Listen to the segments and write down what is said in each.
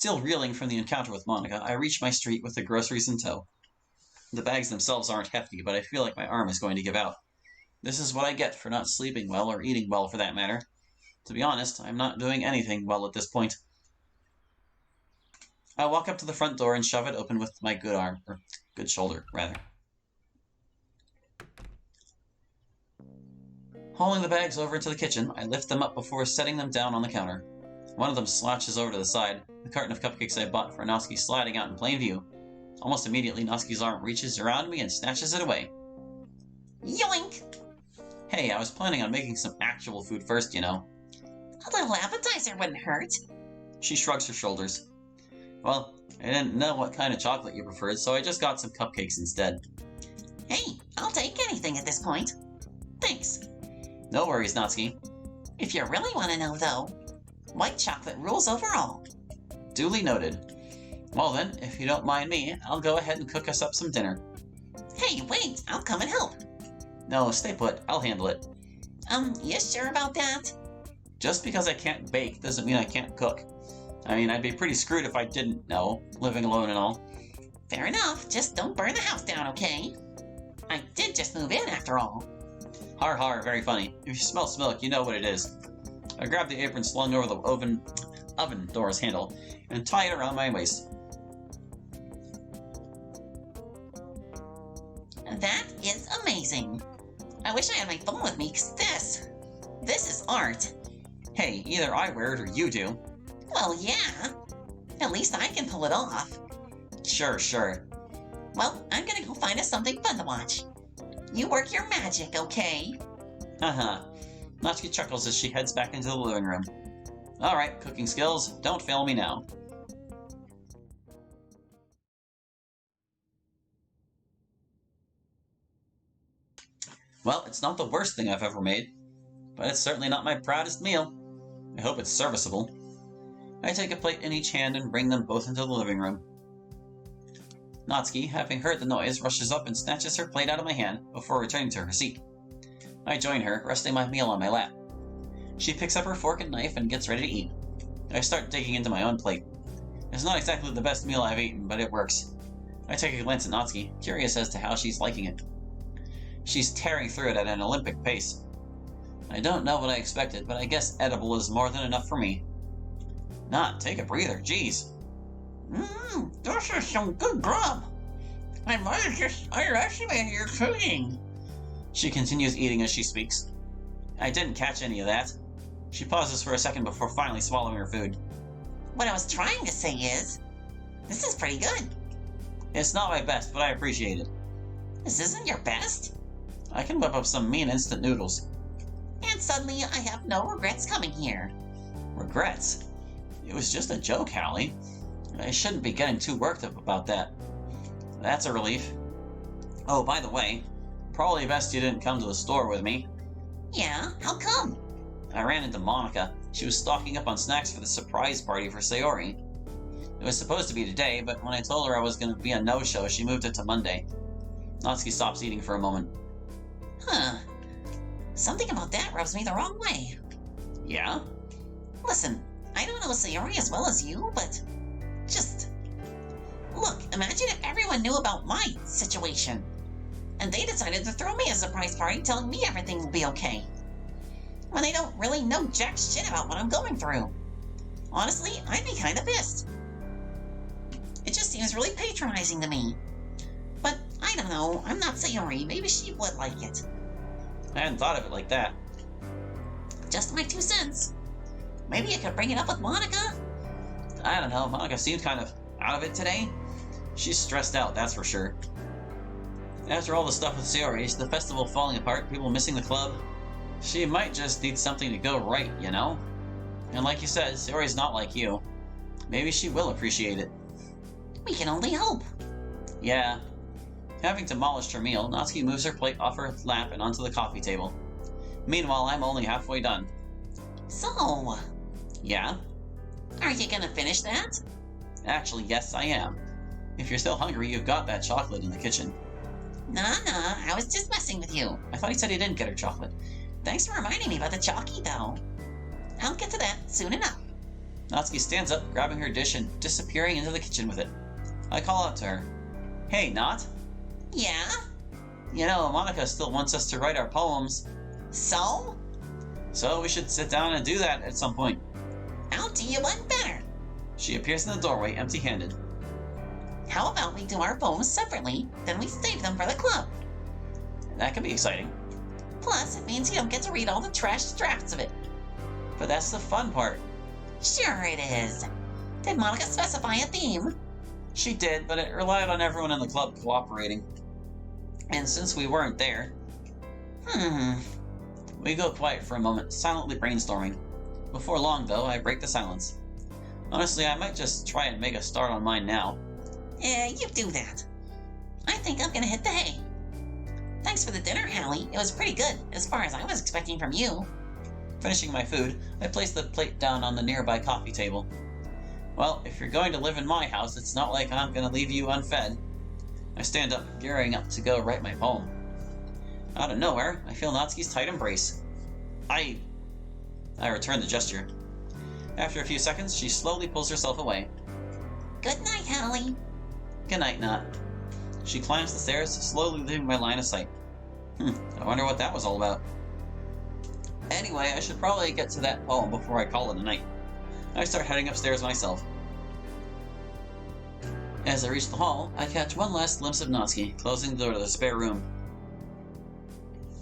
Still reeling from the encounter with Monica, I reach my street with the groceries in tow. The bags themselves aren't hefty, but I feel like my arm is going to give out. This is what I get for not sleeping well, or eating well for that matter. To be honest, I'm not doing anything well at this point. I walk up to the front door and shove it open with my good arm, or good shoulder, rather. Hauling the bags over into the kitchen, I lift them up before setting them down on the counter. One of them slouches over to the side, the carton of cupcakes I bought for Natsuki sliding out in plain view. Almost immediately, Natsuki's arm reaches around me and snatches it away. Yoink! Hey, I was planning on making some actual food first, you know. A little appetizer wouldn't hurt. She shrugs her shoulders. Well, I didn't know what kind of chocolate you preferred, so I just got some cupcakes instead. Hey, I'll take anything at this point. Thanks. No worries, Natsuki. If you really want to know, though, white chocolate rules overall. Duly noted. Well then, if you don't mind me, I'll go ahead and cook us up some dinner. Hey, wait, I'll come and help. No, stay put. I'll handle it. You sure about that? Just because I can't bake doesn't mean I can't cook. I mean, I'd be pretty screwed if I didn't know, living alone and all. Fair enough, just don't burn the house down, okay? I did just move in, after all. Har har, very funny. If you smell smoke, you know what it is. I grab the apron slung over the oven door's handle and tie it around my waist. That is amazing. I wish I had my phone with me, because this is art. Hey, either I wear it or you do. Well, yeah. At least I can pull it off. Sure. Well, I'm gonna go find us something fun to watch. You work your magic, okay? Natsuki chuckles as she heads back into the living room. Alright, cooking skills, don't fail me now. Well, it's not the worst thing I've ever made, but it's certainly not my proudest meal. I hope it's serviceable. I take a plate in each hand and bring them both into the living room. Natsuki, having heard the noise, rushes up and snatches her plate out of my hand before returning to her seat. I join her, resting my meal on my lap. She picks up her fork and knife and gets ready to eat. I start digging into my own plate. It's not exactly the best meal I've eaten, but it works. I take a glance at Natsuki, curious as to how she's liking it. She's tearing through it at an Olympic pace. I don't know what I expected, but I guess edible is more than enough for me. Nat, take a breather, jeez. This is some good grub. I might have just underestimated your cooking. She continues eating as she speaks. I didn't catch any of that. She pauses for a second before finally swallowing her food. What I was trying to say is, this is pretty good. It's not my best, but I appreciate it. This isn't your best? I can whip up some mean instant noodles. And suddenly I have no regrets coming here. Regrets? It was just a joke, Hallie. I shouldn't be getting too worked up about that. That's a relief. Oh, by the way, probably best you didn't come to the store with me. Yeah, how come? I ran into Monica. She was stocking up on snacks for the surprise party for Sayori. It was supposed to be today, but when I told her I was going to be a no-show, she moved it to Monday. Natsuki stops eating for a moment. Huh. Something about that rubs me the wrong way. Yeah? Listen, I don't know Sayori as well as you, but just... Look, imagine if everyone knew about my situation. And they decided to throw me a surprise party telling me everything will be okay. When they don't really know jack shit about what I'm going through. Honestly, I'd be kinda pissed. It just seems really patronizing to me. But, I don't know, I'm not Sayori, maybe she would like it. I hadn't thought of it like that. Just my 2 cents. Maybe I could bring it up with Monica? I don't know, Monica seemed kind of out of it today. She's stressed out, that's for sure. After all the stuff with Sayori, the festival falling apart, people missing the club, she might just need something to go right, you know? And like you said, Sayori's not like you. Maybe she will appreciate it. We can only hope. Yeah. Having demolished her meal, Natsuki moves her plate off her lap and onto the coffee table. Meanwhile, I'm only halfway done. So... Yeah? Are you gonna finish that? Actually, yes, I am. If you're still hungry, you've got that chocolate in the kitchen. Nah, I was just messing with you. I thought he said he didn't get her chocolate. Thanks for reminding me about the chalky, though. I'll get to that soon enough. Natsuki stands up, grabbing her dish and disappearing into the kitchen with it. I call out to her. Hey, Nat. Yeah? You know, Monica still wants us to write our poems. So? So we should sit down and do that at some point. I'll do you one better. She appears in the doorway, empty-handed. How about we do our poems separately, then we save them for the club? That could be exciting. Plus, it means you don't get to read all the trash drafts of it. But that's the fun part. Sure it is. Did Monica specify a theme? She did, but it relied on everyone in the club cooperating. And since we weren't there... We go quiet for a moment, silently brainstorming. Before long, though, I break the silence. Honestly, I might just try and make a start on mine now. Yeah, you do that. I think I'm gonna hit the hay. Thanks for the dinner, Hallie. It was pretty good, as far as I was expecting from you. Finishing my food, I place the plate down on the nearby coffee table. Well, if you're going to live in my house, it's not like I'm going to leave you unfed. I stand up, gearing up to go write my poem. Out of nowhere, I feel Natsuki's tight embrace. I return the gesture. After a few seconds, she slowly pulls herself away. Good night, Hallie. Good night, Nat. She climbs the stairs, slowly leaving my line of sight. I wonder what that was all about. Anyway, I should probably get to that poem before I call it a night. I start heading upstairs myself. As I reach the hall, I catch one last glimpse of Natsuki, closing the door to the spare room.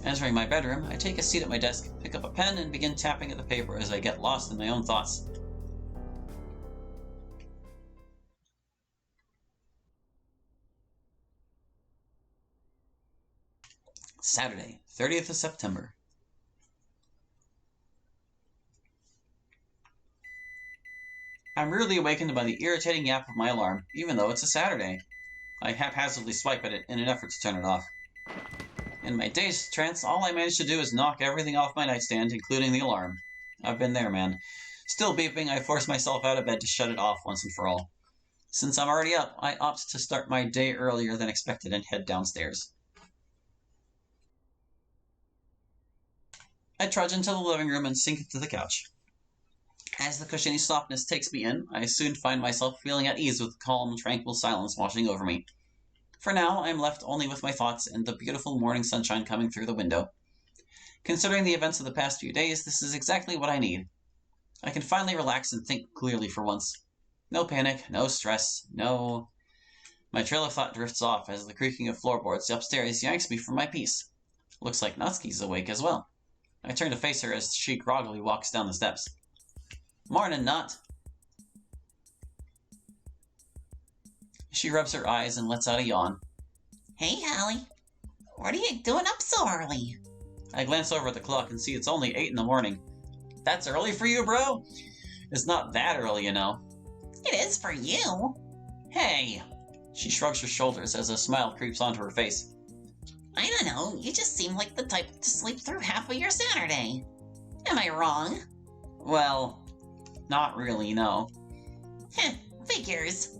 Entering my bedroom, I take a seat at my desk, pick up a pen, and begin tapping at the paper as I get lost in my own thoughts. Saturday, 30th of September. I'm rudely awakened by the irritating yap of my alarm, even though it's a Saturday. I haphazardly swipe at it in an effort to turn it off. In my dazed trance, all I manage to do is knock everything off my nightstand, including the alarm. I've been there, man. Still beeping, I force myself out of bed to shut it off once and for all. Since I'm already up, I opt to start my day earlier than expected and head downstairs. I trudge into the living room and sink into the couch. As the cushiony softness takes me in, I soon find myself feeling at ease with the calm, tranquil silence washing over me. For now, I am left only with my thoughts and the beautiful morning sunshine coming through the window. Considering the events of the past few days, this is exactly what I need. I can finally relax and think clearly for once. No panic, no stress, no... My trail of thought drifts off as the creaking of floorboards upstairs yanks me from my peace. Looks like Natsuki's awake as well. I turn to face her as she groggily walks down the steps. Mornin', Nat. She rubs her eyes and lets out a yawn. Hey, Hallie. What are you doing up so early? I glance over at the clock and see it's only 8 in the morning. That's early for you, bro? It's not that early, you know. It is for you. Hey! She shrugs her shoulders as a smile creeps onto her face. I don't know, you just seem like the type to sleep through half of your Saturday. Am I wrong? Well, not really, no. Heh, figures.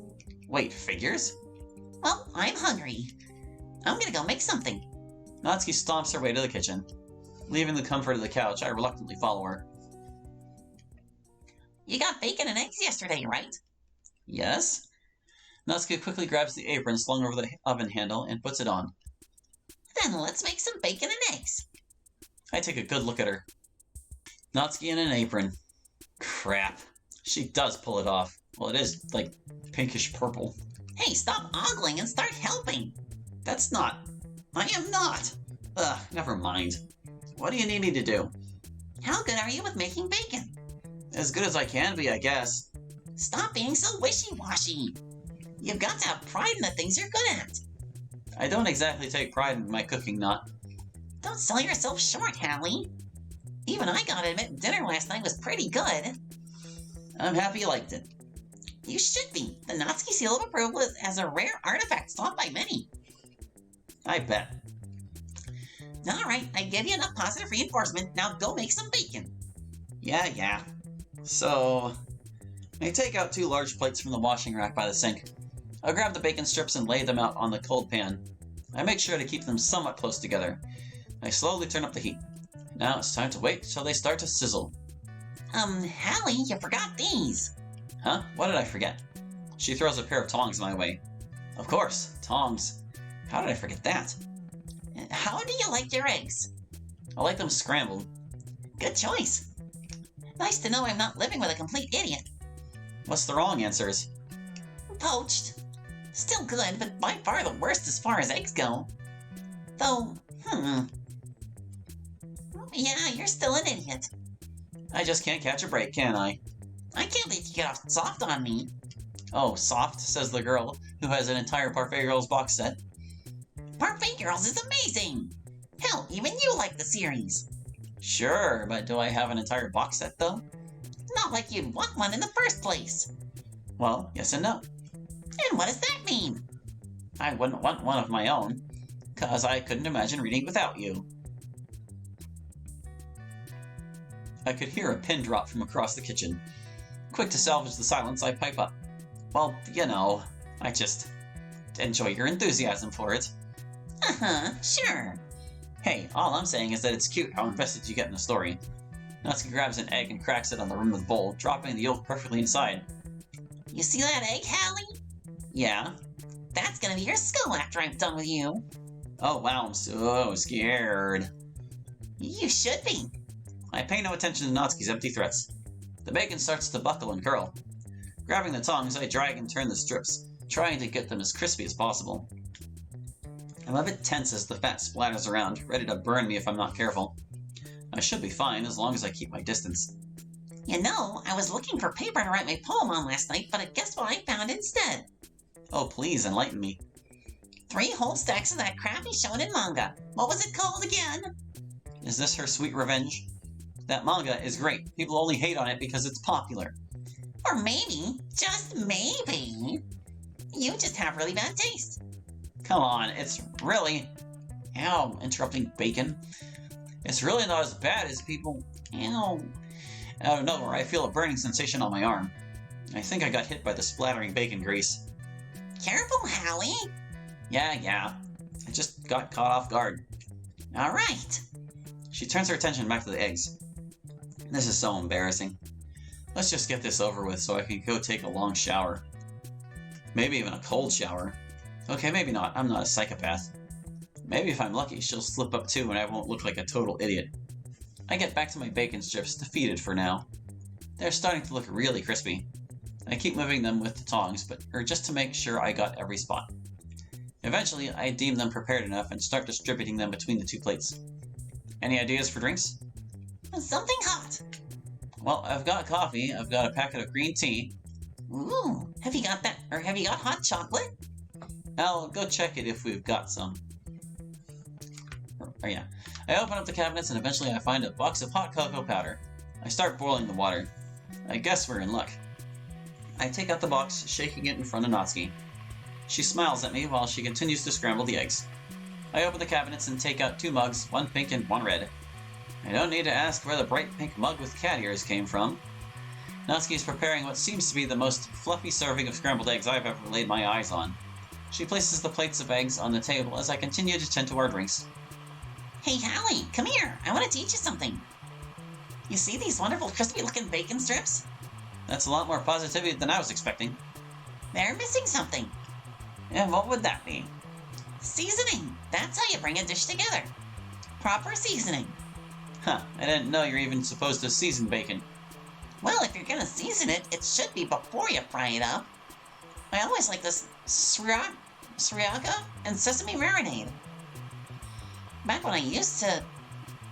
Wait, figures? Well, I'm hungry. I'm gonna go make something. Natsuki stomps her way to the kitchen. Leaving the comfort of the couch, I reluctantly follow her. You got bacon and eggs yesterday, right? Yes? Natsuki quickly grabs the apron slung over the oven handle and puts it on. Then let's make some bacon and eggs. I take a good look at her. Natsuki in an apron. Crap. She does pull it off. Well, it is, like, pinkish purple. Hey, stop ogling and start helping. That's not... I am not. Ugh, never mind. What do you need me to do? How good are you with making bacon? As good as I can be, I guess. Stop being so wishy-washy. You've got to have pride in the things you're good at. I don't exactly take pride in my cooking, Nat. Don't sell yourself short, Hallie. Even I gotta admit, dinner last night was pretty good. I'm happy you liked it. You should be. The Natsuki seal of approval is a rare artifact sought by many. I bet. Alright, I give you enough positive reinforcement. Now go make some bacon. Yeah. So, I take out 2 large plates from the washing rack by the sink. I'll grab the bacon strips and lay them out on the cold pan. I make sure to keep them somewhat close together. I slowly turn up the heat. Now it's time to wait till they start to sizzle. Hallie, you forgot these. Huh? What did I forget? She throws a pair of tongs my way. Of course, tongs. How did I forget that? How do you like your eggs? I like them scrambled. Good choice. Nice to know I'm not living with a complete idiot. What's the wrong answers? Poached. Still good, but by far the worst as far as eggs go. Though, yeah, you're still an idiot. I just can't catch a break, can I? I can't let you get off soft on me. Oh, soft, says the girl, who has an entire Parfait Girls box set. Parfait Girls is amazing! Hell, even you like the series. Sure, but do I have an entire box set, though? Not like you'd want one in the first place. Well, yes and no. And what does that mean? I wouldn't want one of my own, 'cause I couldn't imagine reading without you. I could hear a pin drop from across the kitchen. Quick to salvage the silence, I pipe up. Well, you know, I just enjoy your enthusiasm for it. Sure. Hey, all I'm saying is that it's cute how invested you get in the story. Natsuki grabs an egg and cracks it on the rim of the bowl, dropping the yolk perfectly inside. You see that egg, Hallie? Yeah? That's gonna be your skull after I'm done with you. Oh wow, I'm so scared. You should be. I pay no attention to Natsuki's empty threats. The bacon starts to buckle and curl. Grabbing the tongs, I drag and turn the strips, trying to get them as crispy as possible. I'm a bit tense as the fat splatters around, ready to burn me if I'm not careful. I should be fine as long as I keep my distance. You know, I was looking for paper to write my poem on last night, but guess what I found instead? Oh, please enlighten me. 3 whole stacks of that crappy shonen manga. What was it called again? Is this her sweet revenge? That manga is great. People only hate on it because it's popular. Or maybe, just maybe, you just have really bad taste. Come on, it's really... Ow, interrupting bacon. It's really not as bad as people... Ow. Out of nowhere, I feel a burning sensation on my arm. I think I got hit by the splattering bacon grease. Careful, Hallie. Yeah. I just got caught off guard. All right. She turns her attention back to the eggs. This is so embarrassing. Let's just get this over with so I can go take a long shower. Maybe even a cold shower. Okay, maybe not. I'm not a psychopath. Maybe if I'm lucky, she'll slip up too and I won't look like a total idiot. I get back to my bacon strips, defeated for now. They're starting to look really crispy. I keep moving them with the tongs, just to make sure I got every spot. Eventually, I deem them prepared enough and start distributing them between the 2 plates. Any ideas for drinks? Something hot. Well, I've got coffee, I've got a packet of green tea. Ooh, have you got hot chocolate? I'll go check it if we've got some. Oh yeah. I open up the cabinets and eventually I find a box of hot cocoa powder. I start boiling the water. I guess we're in luck. I take out the box, shaking it in front of Natsuki. She smiles at me while she continues to scramble the eggs. I open the cabinets and take out 2 mugs, 1 pink and 1 red. I don't need to ask where the bright pink mug with cat ears came from. Natsuki is preparing what seems to be the most fluffy serving of scrambled eggs I've ever laid my eyes on. She places the plates of eggs on the table as I continue to tend to our drinks. Hey, Hallie, come here. I want to teach you something. You see these wonderful crispy-looking bacon strips? That's a lot more positivity than I was expecting. They're missing something. And what would that be? Seasoning. That's how you bring a dish together. Proper seasoning. Huh, I didn't know you're even supposed to season bacon. Well, if you're gonna season it, it should be before you fry it up. I always like this sriracha and sesame marinade. Back when I used to...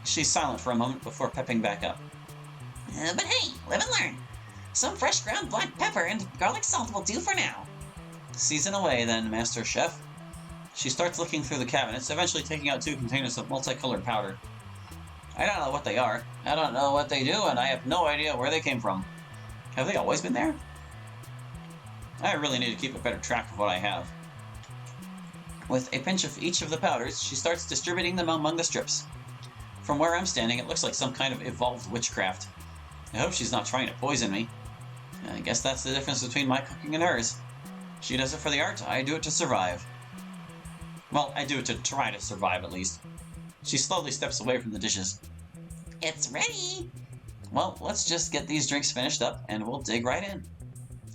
She's silent for a moment before pepping back up. But hey, live and learn. Some fresh ground black pepper and garlic salt will do for now. Season away then, Master Chef. She starts looking through the cabinets, eventually taking out 2 containers of multicolored powder. I don't know what they are, I don't know what they do, and I have no idea where they came from. Have they always been there? I really need to keep a better track of what I have. With a pinch of each of the powders, she starts distributing them among the strips. From where I'm standing, it looks like some kind of evolved witchcraft. I hope she's not trying to poison me. I guess that's the difference between my cooking and hers. She does it for the art, I do it to survive. Well, I do it to try to survive, at least. She slowly steps away from the dishes. It's ready. Well, let's just get these drinks finished up and we'll dig right in.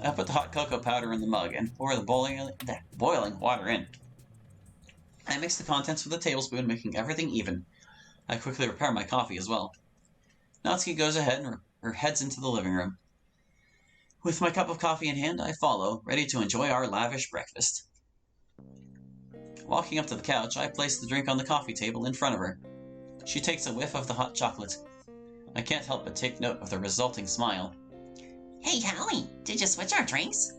I put the hot cocoa powder in the mug and pour the boiling water in. I mix the contents with a tablespoon, making everything even. I quickly prepare my coffee as well. Natsuki goes ahead and heads into the living room. With my cup of coffee in hand, I follow, ready to enjoy our lavish breakfast. Walking up to the couch, I place the drink on the coffee table in front of her. She takes a whiff of the hot chocolate. I can't help but take note of the resulting smile. Hey, Hallie, did you switch our drinks?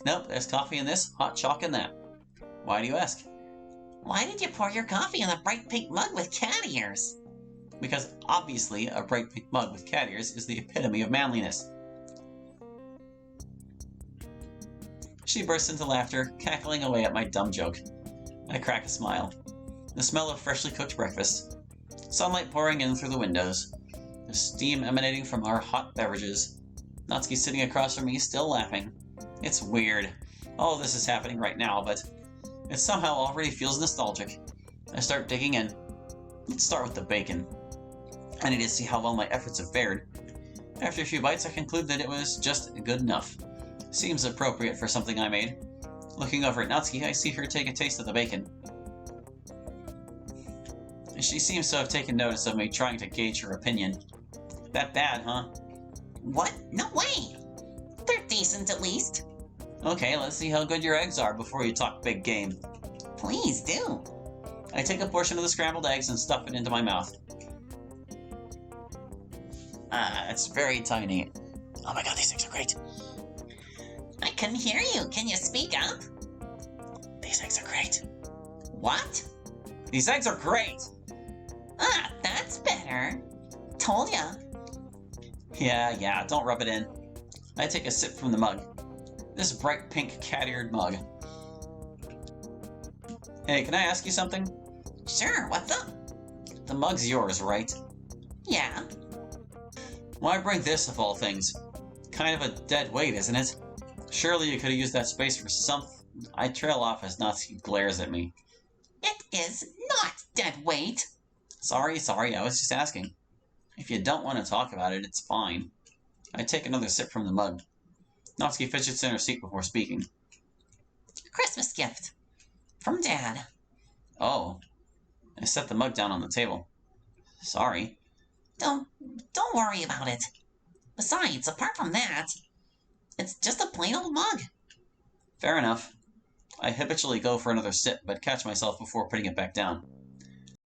Nope, there's coffee in this, hot chalk in that. Why do you ask? Why did you pour your coffee in a bright pink mug with cat ears? Because obviously a bright pink mug with cat ears is the epitome of manliness. She bursts into laughter, cackling away at my dumb joke. I crack a smile. The smell of freshly cooked breakfast. Sunlight pouring in through the windows. The steam emanating from our hot beverages. Natsuki sitting across from me, still laughing. It's weird. All of this is happening right now, but it somehow already feels nostalgic. I start digging in. Let's start with the bacon. I need to see how well my efforts have fared. After a few bites, I conclude that it was just good enough. Seems appropriate for something I made. Looking over at Natsuki, I see her take a taste of the bacon. She seems to have taken notice of me trying to gauge her opinion. That bad, huh? What? No way! They're decent at least. Okay, let's see how good your eggs are before you talk big game. Please do. I take a portion of the scrambled eggs and stuff it into my mouth. It's very tiny. Oh my god, these eggs are great. I couldn't hear you. Can you speak up? These eggs are great. What? These eggs are great! Ah, that's better. Told ya. Yeah, don't rub it in. I take a sip from the mug. This bright pink cat-eared mug. Hey, can I ask you something? Sure, what's up? The mug's yours, right? Yeah. Why bring this of all things? Kind of a dead weight, isn't it? Surely you could have used that space for something. I trail off as Natsuki glares at me. It is not dead weight. Sorry, I was just asking. If you don't want to talk about it, it's fine. I take another sip from the mug. Natsuki fidgets in her seat before speaking. Christmas gift. From Dad. Oh. I set the mug down on the table. Sorry. Don't worry about it. Besides, apart from that, it's just a plain old mug. Fair enough. I habitually go for another sip, but catch myself before putting it back down.